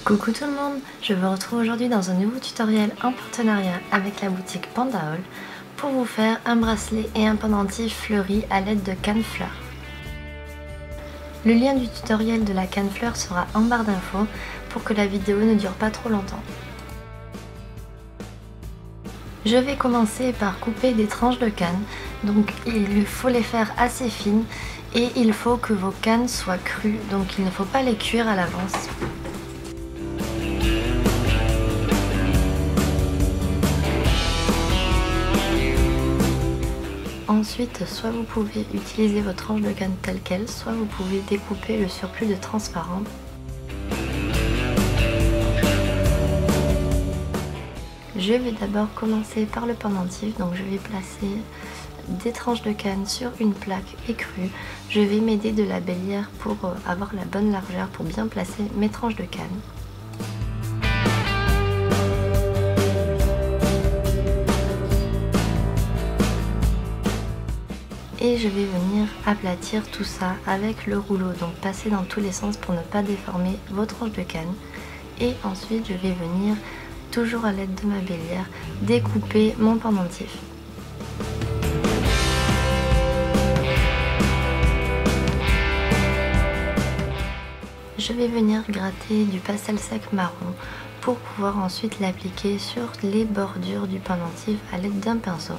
Coucou tout le monde, je vous retrouve aujourd'hui dans un nouveau tutoriel en partenariat avec la boutique Panda Haul pour vous faire un bracelet et un pendentif fleuri à l'aide de canne fleur. Le lien du tutoriel de la canne fleur sera en barre d'infos pour que la vidéo ne dure pas trop longtemps. Je vais commencer par couper des tranches de canne, donc il faut les faire assez fines et il faut que vos cannes soient crues, donc il ne faut pas les cuire à l'avance. Ensuite, soit vous pouvez utiliser vos tranches de canne telles quelles, soit vous pouvez découper le surplus de transparent. Je vais d'abord commencer par le pendentif, donc je vais placer des tranches de canne sur une plaque écrue. Je vais m'aider de la bélière pour avoir la bonne largeur pour bien placer mes tranches de canne. Et je vais venir aplatir tout ça avec le rouleau, donc passer dans tous les sens pour ne pas déformer vos tranches de canne. Et ensuite je vais venir, toujours à l'aide de ma bélière, découper mon pendentif. Je vais venir gratter du pastel sec marron pour pouvoir ensuite l'appliquer sur les bordures du pendentif à l'aide d'un pinceau.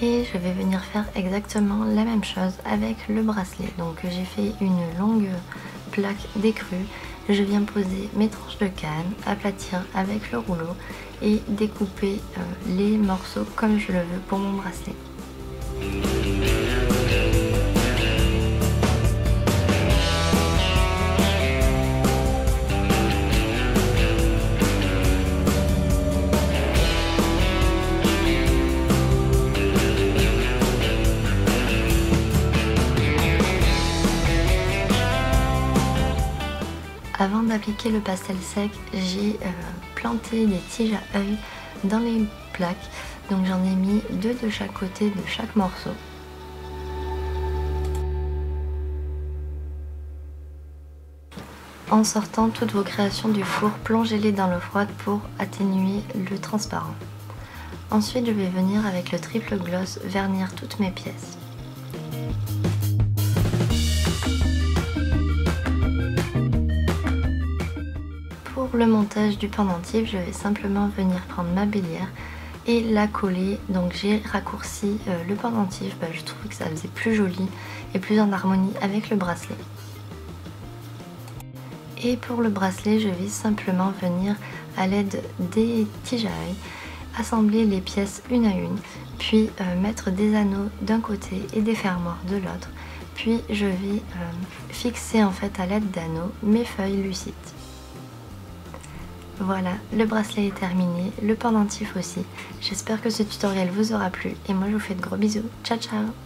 Et je vais venir faire exactement la même chose avec le bracelet. Donc j'ai fait une longue plaque d'écrue, je viens poser mes tranches de canne, aplatir avec le rouleau et découper les morceaux comme je le veux pour mon bracelet. Avant d'appliquer le pastel sec, j'ai planté des tiges à œil dans les plaques, donc j'en ai mis 2 de chaque côté de chaque morceau. En sortant toutes vos créations du four, plongez-les dans l'eau froide pour atténuer le transparent. Ensuite, je vais venir avec le triple gloss vernir toutes mes pièces. Pour le montage du pendentif, je vais simplement venir prendre ma bélière et la coller. Donc j'ai raccourci le pendentif, je trouvais que ça faisait plus joli et plus en harmonie avec le bracelet. Et pour le bracelet, je vais simplement venir à l'aide des tiges à œil assembler les pièces une à une, puis mettre des anneaux d'un côté et des fermoirs de l'autre. Puis je vais fixer en fait à l'aide d'anneaux mes feuilles lucides. Voilà, le bracelet est terminé, le pendentif aussi. J'espère que ce tutoriel vous aura plu et moi je vous fais de gros bisous. Ciao ciao!